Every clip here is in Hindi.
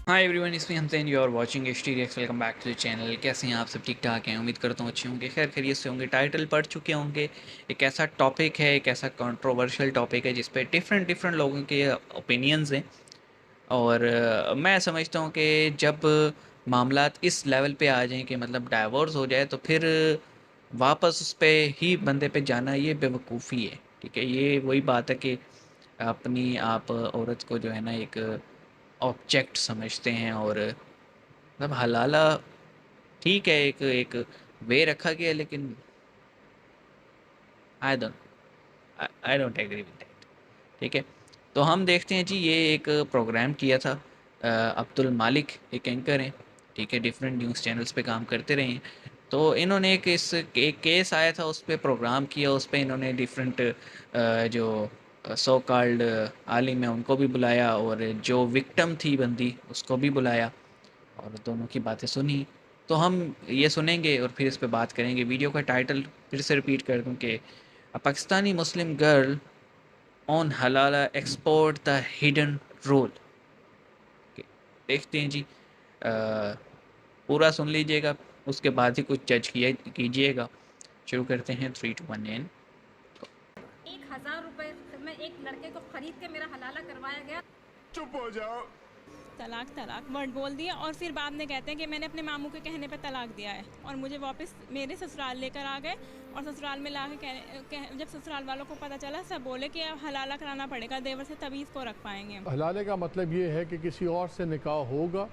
हाय एवरीवन, इसमें हमसे you are watching H T reacts. Welcome back to the channel. कैसे हैं आप सब? ठीक ठाक हैं, उम्मीद करता हूँ अच्छे होंगे, खैर खैरियत से होंगे। टाइटल पढ़ चुके होंगे। एक ऐसा टॉपिक है, एक ऐसा कंट्रोवर्शियल टॉपिक है जिस पे डिफरेंट डिफरेंट लोगों के ओपिनियंस हैं। और मैं समझता हूँ कि जब मामलात इस लेवल पे आ जाएं कि मतलब डाइवोर्स हो जाए, तो फिर वापस उस पे ही बंदे पे जाना ये बेवकूफ़ी है। ठीक है, ये वही बात है कि अपनी आप औरत को जो है ना एक ऑब्जेक्ट समझते हैं। और मतलब हलाला ठीक है, एक एक वे रखा गया, लेकिन I don't I don't agree with that. ठीक है, तो हम देखते हैं जी। ये एक प्रोग्राम किया था अब्दुल मालिक, एक एंकर हैं। ठीक है, डिफरेंट न्यूज़ चैनल्स पे काम करते रहे हैं। तो इन्होंने एक केस आया था, उस पर प्रोग्राम किया। उस पर इन्होंने डिफरेंट जो सो कॉल्ड आलिम है उनको भी बुलाया, और जो विक्टिम थी बंदी उसको भी बुलाया, और दोनों की बातें सुनी। तो हम ये सुनेंगे और फिर इस पे बात करेंगे। वीडियो का टाइटल फिर से रिपीट कर दूं कि a Pakistani Muslim girl on halala export the hidden role. देखते हैं जी। पूरा सुन लीजिएगा, उसके बाद ही कुछ जज किया कीजिएगा। शुरू करते हैं, 3 2 1 एंड 1,000 रुपए में एक लड़के को खरीद के मेरा हलाला करवाया गया। चुप हो जाओ। तलाक तलाक वर्ड बोल दिया और फिर बाद में कहते हैं कि मैंने अपने मामू के कहने पे तलाक दिया है और मुझे वापस मेरे ससुराल लेकर आ गए। और ससुराल में ला के जब ससुराल वालों को पता चला, सब बोले कि अब हलाला कराना पड़ेगा देवर से, तभी इसको रख पाएंगे हम। हलाले का मतलब ये है कि किसी और से निकाह होगा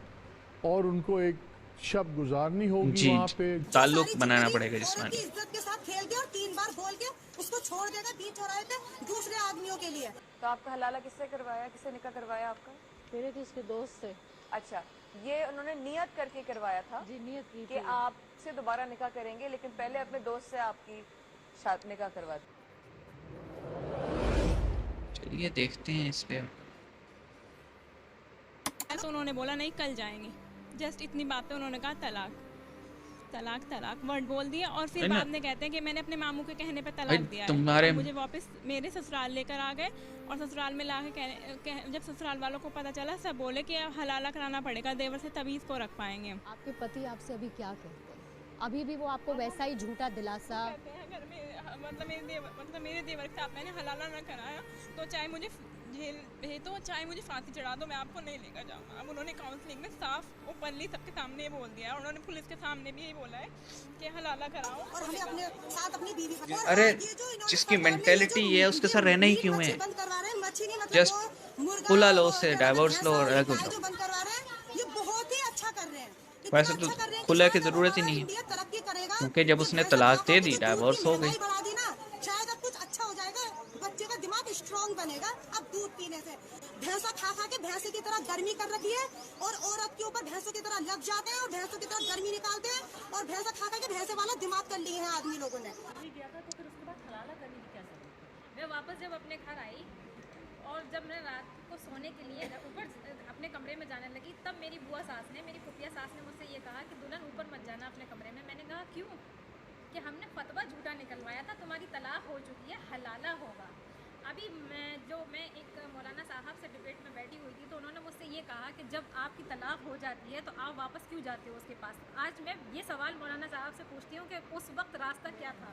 और उनको एक शब गुजारनी होगी जी, वहाँ पे। ताल्लुक बनाना पड़ेगा जिस्मानी। इज्जत के साथ खेल के और 3 बार बोल के उसको छोड़ देगा बीच चौराहे पे दूसरे आदमियों के लिए। तो आपका हलाला किससे करवाया, किससे निकाह करवाया आपका? मेरे तो उसके दोस्त से। अच्छा, ये उन्होंने नियत करके करवाया था जी नियत की कि थी। आपसे दोबारा निकाह करेंगे, लेकिन पहले अपने दोस्त से आपकी शादी निकाह करवा दी। चलिए देखते हैं इस पे। तो उन्होंने बोला नहीं, कल जाएंगे। जस्ट इतनी बात पे उन्होंने कहा तलाक तलाक तलाक वर्ड बोल दिया और फिर है ना? बाद में कहते हैं कि मैंने अपने मामू के कहने पे भाई तलाक दिया है तुम्हारे और मुझे वापस मेरे ससुराल लेकर आ गए। और ससुराल में ला के जब ससुराल वालों को पता चला, सब बोले कि अब हलाला कराना पड़ेगा देवर से, तभी इसको रख पाएंगे हम। आपके पति आपसे अभी क्या कहते हैं? अभी भी वो आपको वैसा ही झूठा दिलासा? कहते हैं अगर मतलब मेरे देवर के साथ मैंने हलाला ना कराया तो चाहे मुझे जेल भेज दो, चाहे मुझे फांसी चढ़ा दो, मैं आपको नहीं लेकर जाऊंगा। अब उन्होंने काउंसलिंग में साफ ओपनली सबके सामने बोल दिया है। उन्होंने पुलिस के सामने भी यही बोला है कि हलाला कराओ। और हमें अपने साथ अपनी बीवी को। और अरे, ये जो इन्होंने जिसकी सरकार ने मेंटेलिटी ये है उसके साथ रहना ही मीट क्यों मच्छी है? बंद करवा रहे हैं। मच्छी नहीं, मतलब जस्ट वो मुर्गा खुला लो, और उससे क्या कहते हैं, डाइवोर्स लो भैंसा और और अलग हो गाय जाओ। जो बंद करवा रहे हैं, ये बहुत ही अच्छा कर रहे हैं। इतना वैसे तो अच्छा कर रहे हैं कि खुला की शायद अब ज़रूरत ही हमारा नहीं है, इंडिया तरक्की करेगा। क्योंकि जब ये उसने भैंसा तलाक खा दे खा के दी, जो दूध डाइवोर्स की हो गई। महंगाई बढ़ा दी ना, शायद अब कुछ अच्छा हो जाएगा। बच्चे का दिमाग स्ट्रांग बनेगा अब दूध पीने से। भैंसा खा खा के भैंसे की तरह गर्मी कर रखी है, और औरत के ऊपर भैंसों की तरह लग जाते हैं और भैंसों की तरह गर्मी निकालते हैं, और भैंसा खा खा के भैंसे वाला दिमाग कर लिए हैं आदमी लोगों ने। गया था तो फिर उसके बाद हलाला करने की क्या जरूरत? मैं वापस जब अपने घर आई और जब मैं रात को सोने के लिए ऊपर अपने कमरे में जाने लगी, तब मेरी बुआ सास ने, मेरी फुफिया सास ने मुझसे ये कहा कि दुल्हन ऊपर मत जाना अपने कमरे में। मैंने कहा क्यों? कि हमने फतवा झूठा निकलवाया था, तुम्हारी तलाक हो चुकी है, हलाला होगा। अभी मैं एक मौलाना साहब से डिबेट में बैठी हुई थी, तो उन्होंने मुझसे ये कहा कि जब आपकी तलाक हो जाती है तो आप वापस क्यों जाते हो उसके पास? आज मैं ये सवाल मौलाना साहब से पूछती हूँ कि उस वक्त रास्ता क्या था?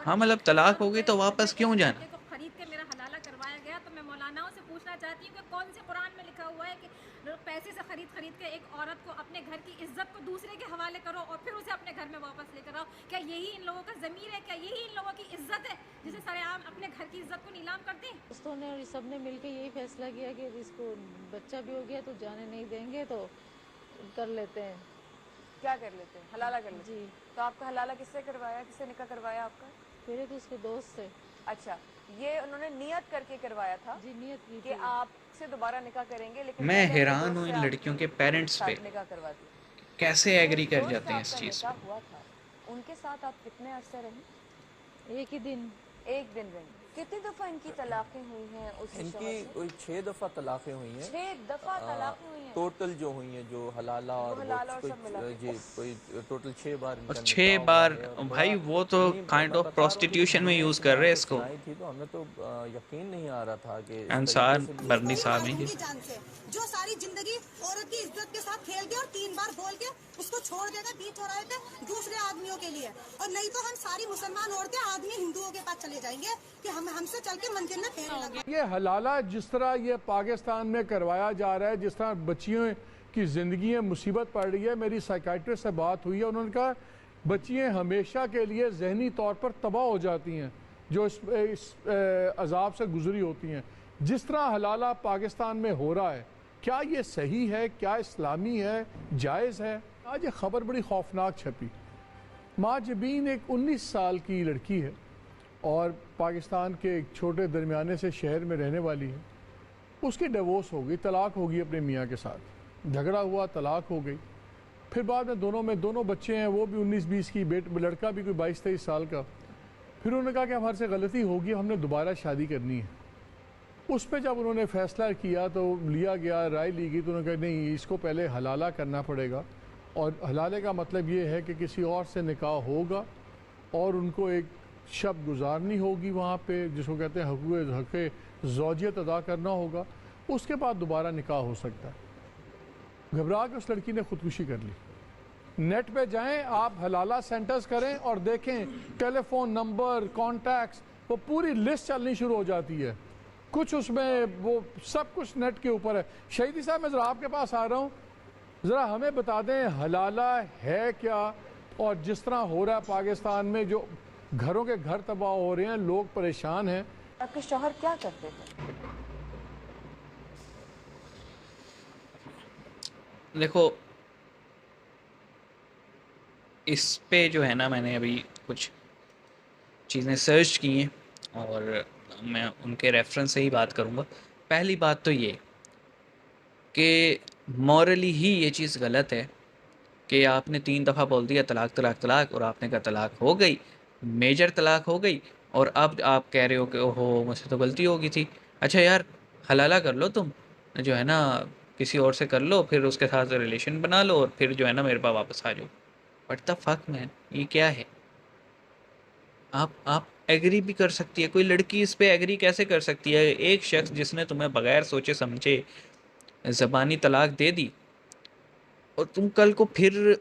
हाँ, मतलब तलाक हो गई तो वापस क्यों जाना? लड़के को खरीद के मेरा हलाला करवाया गया। तो मैं मौलानाओं से पूछना चाहती हूँ कि कौन से कुरान में लिखा हुआ है कि पैसे से खरीद के एक औरत को, अपने घर की इज्जत को दूसरे के हवाले करो और फिर उसे अपने घर में वापस लेकर आओ? क्या यही इन लोगों का ज़मीर है? क्या यही इन लोगों की इज्जत है जिसे सरेआम अपने घर की इज्जत को नीलाम करते हैं? दोस्तों ने और सब ने मिलकर यही फैसला किया कि इसको बच्चा भी हो गया तो जाने नहीं देंगे, तो कर लेते हैं। क्या कर लेते हैं? हलाला कर लेते हैं। जी तो आपका हलाला किससे करवाया, किससे निकाह करवाया आपका? मेरे तो उसके दोस्त से। अच्छा, ये उन्होंने नियत करके करवाया था जी नियत की कि थी। आपसे दोबारा निकाह करेंगे, लेकिन मैं पहले अपने हैरान दोस्त हूँ से इन लड़कियों के आपकी पेरेंट्स पे, निकाह करवा दी। कैसे एग्री कर जो जाते हैं इस आपका चीज़ निकाह पे। हुआ था, उनके साथ आप कितने अरसे रहे? एक ही दिन। एक दिन रही। कितनी दफा इनकी तलाकें हुई हैं उस इनकी शौहर से? कोई 6 दफ़ा तलाक़ें हुई हैं। 6 दफा तलाकें हुई हैं। टोटल जो हुई हैं, जो हलाला और हलाला और कोई सब मिला के। जी कोई टोटल 6 बार इनका और निकाह 6 हुआ बार है। और भाई, बड़ा वो तो नहीं, काइंड मैं ऑफ बता रहा हूँ कि प्रोस्टिट्यूशन में हमने यूज़ जब कर रहे हैं बातें इसको। सुनाई थी तो हमें तो यकीन नहीं आ रहा था कि इस अंसार तरीके से भी बरनी वही साहब मारूंगी हैं। जान से। जो सारी जिंदगी औरत की इज्जत के साथ खेल के और 3 बार बोल के उसको छोड़ देगा बीच चौराहे पे दूसरे आदमियों के लिए। और नहीं तो हम सारी मुसलमान औरतें आदमी हिंदुओं के पास चले जाएंगे कि हमसे चल के मंदिर में फेरे लगा। ये हलाला जिस तरह ये पाकिस्तान में करवाया जा रहा है, जिस तरह बच्चियों की ज़िंदगी में मुसीबत पड़ रही है, मेरी साइकाइट्रिस्ट से बात हुई है, उन्होंने कहा बच्चियाँ हमेशा के लिए जहनी तौर पर तबाह हो जाती हैं जो इस अजाब से गुजरी होती हैं। जिस तरह हलाला पाकिस्तान में हो रहा है, क्या ये सही है, क्या इस्लामी है, जायज़ है? आज ये खबर बड़ी खौफनाक छपी। माँ जबीन एक 19 साल की लड़की है और पाकिस्तान के एक छोटे दरमियाने से शहर में रहने वाली है। उसकी डिवोर्स हो गई, तलाक हो गई अपने मियाँ के साथ, झगड़ा हुआ, तलाक हो गई। फिर बाद में दोनों बच्चे हैं, वो भी 19-20 की, लड़का भी कोई 22-23 साल का। फिर उन्होंने कहा कि हमारे से गलती होगी, हमने दोबारा शादी करनी है। उस पर जब उन्होंने फ़ैसला किया तो लिया गया, राय ली गई, तो उन्होंने कहा नहीं, इसको पहले हलाला करना पड़ेगा। और हलाले का मतलब ये है कि किसी और से निकाह होगा और उनको एक शब गुजारनी होगी वहाँ पे, जिसको कहते हैं हक़ ज़ौजियत अदा करना होगा। उसके बाद दोबारा निकाह हो सकता है। घबरा के उस लड़की ने ख़ुदकुशी कर ली। नेट पे जाएं आप, हलाला सेंटर्स करें और देखें टेलीफोन नंबर, कॉन्टैक्ट्स, वो पूरी लिस्ट चलनी शुरू हो जाती है। कुछ उसमें वो सब कुछ नेट के ऊपर है। शहीदी साहब, मैं ज़रा आपके पास आ रहा हूँ, ज़रा हमें बता दें हलाला है क्या, और जिस तरह हो रहा है पाकिस्तान में, जो घरों के घर तबाह हो रहे हैं, लोग परेशान हैं। आपके शौहर क्या करते थे? देखो, इस पे जो है ना, मैंने अभी कुछ चीज़ें सर्च की हैं और मैं उनके रेफरेंस से ही बात करूँगा। पहली बात तो ये कि मॉरली ही ये चीज़ गलत है कि आपने 3 दफ़ा बोल दिया तलाक तलाक तलाक, और आपने कहा तलाक हो गई, मेजर तलाक हो गई, और अब आप कह रहे हो कि ओहो मुझसे तो गलती हो गई थी। अच्छा यार, हलाला कर लो, तुम जो है ना किसी और से कर लो, फिर उसके साथ रिलेशन बना लो और फिर जो है ना मेरे पास वापस आ जाओ। व्हाट द फक मैन, ये क्या है? आप एग्री भी कर सकती है, कोई लड़की इस पे एग्री कैसे कर सकती है? एक शख्स जिसने तुम्हें बगैर सोचे समझे ज़बानी तलाक दे दी, और तुम कल को फिर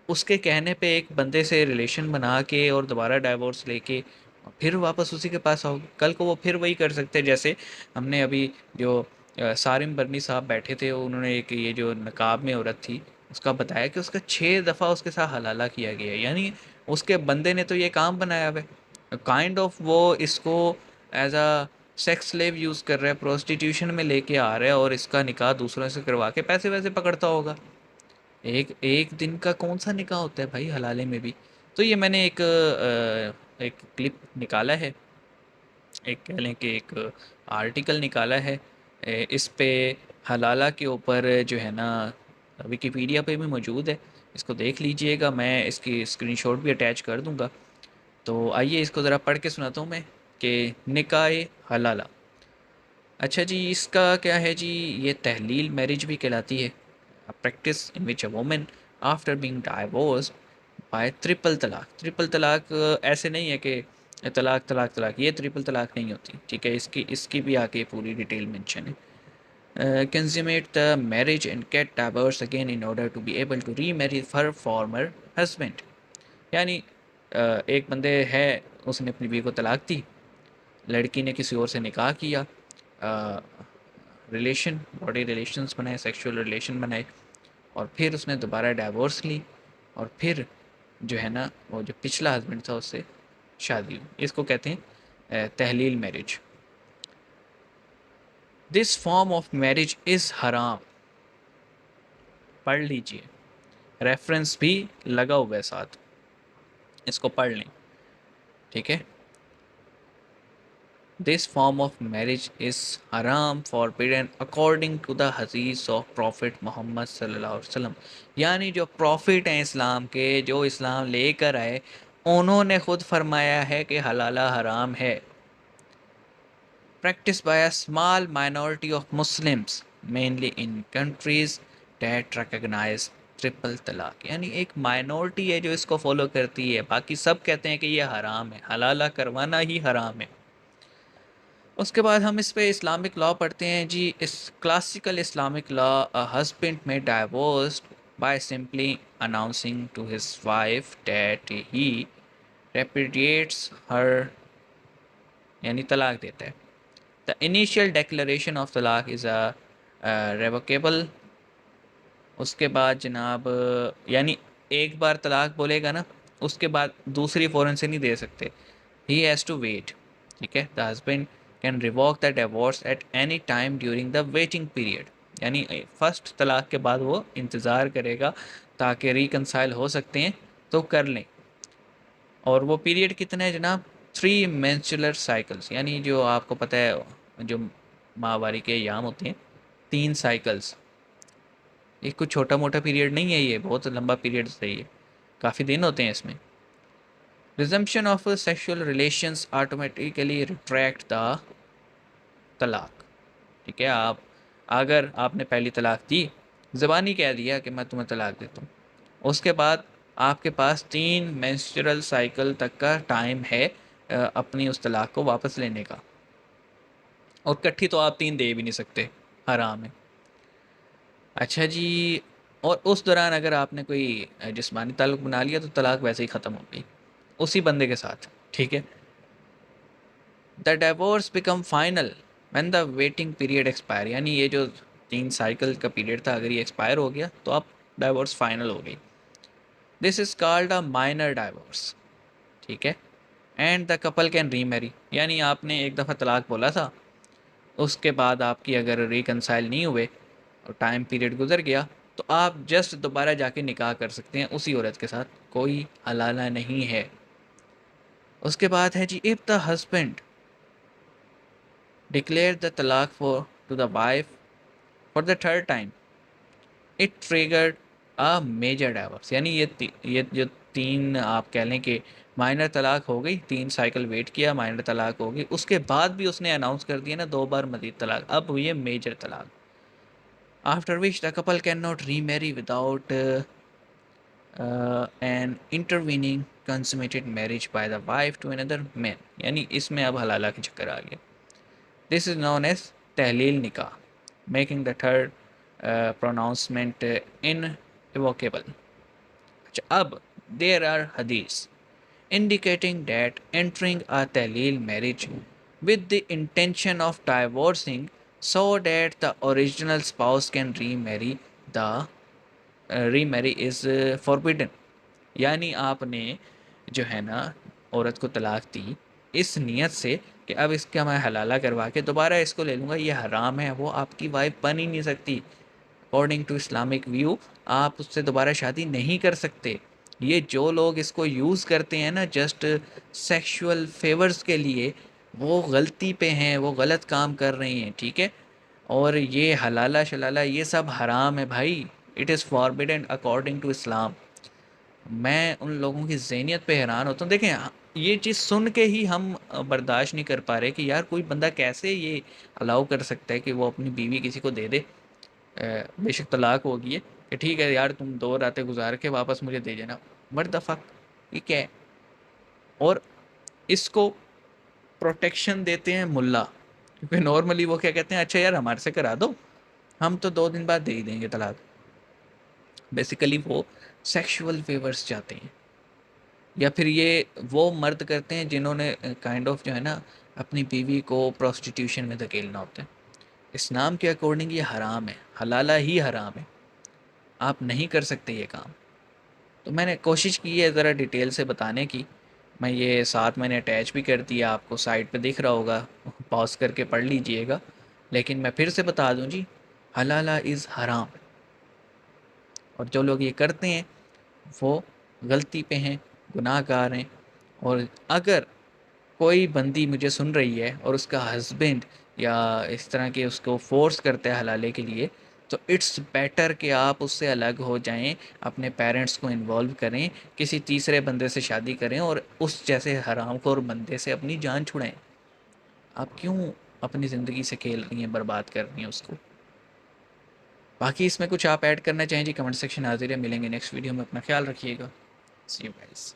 उसके कहने पे एक बंदे से रिलेशन बना के और दोबारा डाइवोर्स लेके और फिर वापस उसी के पास आओगे। कल को वो फिर वही कर सकते हैं। जैसे हमने अभी जो सारिम बरनी साहब बैठे थे, उन्होंने एक ये जो नकाब में औरत थी उसका बताया कि उसका 6 दफ़ा उसके साथ हलाला किया गया। यानी उसके बंदे ने तो ये काम बनाया हुआ है, काइंड ऑफ वो इसको as a sex slave use कर रहा है, प्रोस्टिट्यूशन में लेके आ रहा है और इसका निकाह दूसरों से करवा के पैसे वैसे पकड़ता होगा। एक दिन का कौन सा निकाह होता है भाई हलाले में भी। तो ये मैंने एक क्लिप निकाला है, एक कह लें कि एक आर्टिकल निकाला है इस पे हलाला के ऊपर, जो है ना विकिपीडिया पे भी मौजूद है, इसको देख लीजिएगा। मैं इसकी स्क्रीनशॉट भी अटैच कर दूंगा। तो आइए इसको ज़रा पढ़ के सुनाता हूँ मैं कि निकाह हलाला। अच्छा जी, इसका क्या है जी? ये तहलील मैरिज भी कहलाती है, practice in which a women after being divorced bye triple तलाक। ट्रिपल तलाक ऐसे नहीं है कि तलाक तलाक तलाक, ये ट्रिपल तलाक नहीं होती, ठीक है? इसकी भी आगे पूरी डिटेल मेंशन है। Consummate the marriage and get divorce again in order to be able to remarry her former husband. यानी एक बंदे है, उसने अपनी बीवी को तलाक दी, लड़की ने किसी और से निकाह किया, रिलेशन, बॉडी रिलेशंस बनाए, सेक्सुअल रिलेशन बनाए, और फिर उसने दोबारा डाइवोर्स ली और फिर जो है ना वो जो पिछला हस्बैंड था उससे शादी हुई। इसको कहते हैं tahlil marriage. This form of marriage is haram. पढ़ लीजिए, रेफरेंस भी लगा हुआ है साथ, इसको पढ़ लें, ठीक है? This form of marriage is haram, forbidden according to the hadith of Prophet Muhammad sallallahu alaihi wasallam। यानी जो प्रॉफिट हैं इस्लाम के, जो इस्लाम लेकर आए, उन्होंने खुद फरमाया है कि हलाला हराम है। Practiced by a small minority of Muslims, mainly in countries that recognize triple तलाक। यानी एक माइनॉरिटी है जो इसको फॉलो करती है, बाकी सब कहते हैं कि ये हराम है, हलाला करवाना ही हराम है। उसके बाद हम इस पे इस्लामिक लॉ पढ़ते हैं जी। इस classical Islamic law, a husband may divorced by simply announcing to his wife that he repudiates her, यानी तलाक देता है। The initial declaration of talaq is a revocable. उसके बाद जनाब, यानी एक बार तलाक बोलेगा ना, उसके बाद दूसरी फ़ौरन से नहीं दे सकते। ही हैज़ टू वेट, ठीक है। The husband can revoke the divorce at any time during the waiting period, यानी फर्स्ट तलाक के बाद वो इंतज़ार करेगा ताकि रिकनसाइल हो सकते हैं तो कर लें। और वो पीरियड कितना है जनाब? 3 मेंस्ट्रुअल साइकिल्स, यानी जो आपको पता है जो माहवारी के अयाम होते हैं 3 साइकिल्स। ये कुछ छोटा मोटा पीरियड नहीं है, ये बहुत लंबा पीरियड है, ये काफ़ी दिन होते हैं इसमें। Resumption of sexual relations automatically retract the तलाक, ठीक है। आप अगर आपने पहली तलाक दी, ज़बानी कह दिया कि मैं तुम्हें तलाक देता हूँ, उसके बाद आपके पास 3 मेंस्ट्रुअल साइकिल तक का टाइम है अपनी उस तलाक को वापस लेने का। और इकट्ठी तो आप 3 दे भी नहीं सकते, हराम है। अच्छा जी, और उस दौरान अगर आपने कोई जिस्मानी ताल्लुक़ बना लिया तो तलाक वैसे ही ख़त्म हो गई उसी बंदे के साथ, ठीक है। The divorce become final when the waiting period expire, यानी ये जो 3 साइकिल का पीरियड था, अगर ये एक्सपायर हो गया तो अब डिवोर्स फाइनल हो गई। This is called a minor divorce, ठीक है। And the couple can remarry, यानी आपने एक दफ़ा तलाक बोला था, उसके बाद आपकी अगर रिकनसाइल नहीं हुए और टाइम पीरियड गुजर गया तो आप जस्ट दोबारा जाके निकाह कर सकते हैं उसी औरत के साथ, कोई हलाला नहीं है। उसके बाद है जी, if the husband declare the talaq for to the wife for the third time, it triggered a major divorce, यानी ये जो 3 आप कह लें कि माइनर तलाक हो गई, 3 साइकिल वेट किया, माइनर तलाक हो गई, उसके बाद भी उसने अनाउंस कर दिया ना 2 बार मज़ीद तलाक, अब हुई है major talaq. After which the couple can not remarry without an intervening consummated marriage by the wife to another man, यानी इसमें अब हलाला के चक्कर आ गया। This is known as tahlil nikah, making the third pronouncement invocable. अच्छा, अब there are hadith indicating that entering a tahleel marriage with the intention of divorcing so that the original spouse can remarry is forbidden, यानी आपने जो है ना औरत को तलाक दी इस नियत से कि अब इसका मैं हलाला करवा के दोबारा इसको ले लूँगा, ये हराम है, वो आपकी वाइफ बन ही नहीं सकती। अकॉर्डिंग टू इस्लामिक व्यू आप उससे दोबारा शादी नहीं कर सकते। ये जो लोग इसको यूज़ करते हैं ना जस्ट सेक्सुअल फेवर्स के लिए, वो गलती पे हैं, वो गलत काम कर रही हैं, ठीक है। और ये हलाला शलाला ये सब हराम है भाई, it is forbidden according to Islam. मैं उन लोगों की ज़हनियत पे हैरान होता हूँ। देखें, ये चीज़ सुन के ही हम बर्दाश्त नहीं कर पा रहे कि यार कोई बंदा कैसे ये अलाउ कर सकता है कि वो अपनी बीवी किसी को दे दे। बेशक तलाक हो गई है कि ठीक है यार तुम 2 रातें गुजार के वापस मुझे दे देना, व्हाट द फक, ये क्या है। और इसको प्रोटेक्शन देते हैं मुल्ला, क्योंकि नॉर्मली वो क्या कहते हैं, अच्छा यार हमारे से करा दो, हम तो 2 दिन बाद दे ही देंगे तलाक। बेसिकली वो सेक्सुअल फेवर्स चाहते हैं, या फिर ये वो मर्द करते हैं जिन्होंने काइंड ऑफ जो है ना अपनी बीवी को प्रोस्टिट्यूशन में धकेलना होता है। इस्लाम के अकॉर्डिंग ये हराम है, हलाला ही हराम है, आप नहीं कर सकते ये काम। तो मैंने कोशिश की है ज़रा डिटेल से बताने की, मैं ये साथ मैंने अटैच भी कर दिया, आपको साइड पे दिख रहा होगा, पॉज करके पढ़ लीजिएगा। लेकिन मैं फिर से बता दूं जी, हलाला इज़ हराम, और जो लोग ये करते हैं वो गलती पे हैं, गुनाहगार हैं। और अगर कोई बंदी मुझे सुन रही है और उसका हस्बैंड या इस तरह के उसको फोर्स करता है हलाले के लिए, तो इट्स बेटर कि आप उससे अलग हो जाएं, अपने पेरेंट्स को इन्वॉल्व करें, किसी तीसरे बंदे से शादी करें और उस जैसे हरामखोर बंदे से अपनी जान छुड़ाएं। आप क्यों अपनी ज़िंदगी से खेल रही हैं, बर्बाद कर रही हैं उसको। बाकी इसमें कुछ आप ऐड करना चाहें जी, कमेंट सेक्शन हाजिर है। मिलेंगे नेक्स्ट वीडियो में, अपना ख्याल रखिएगा। सी यू गाइस।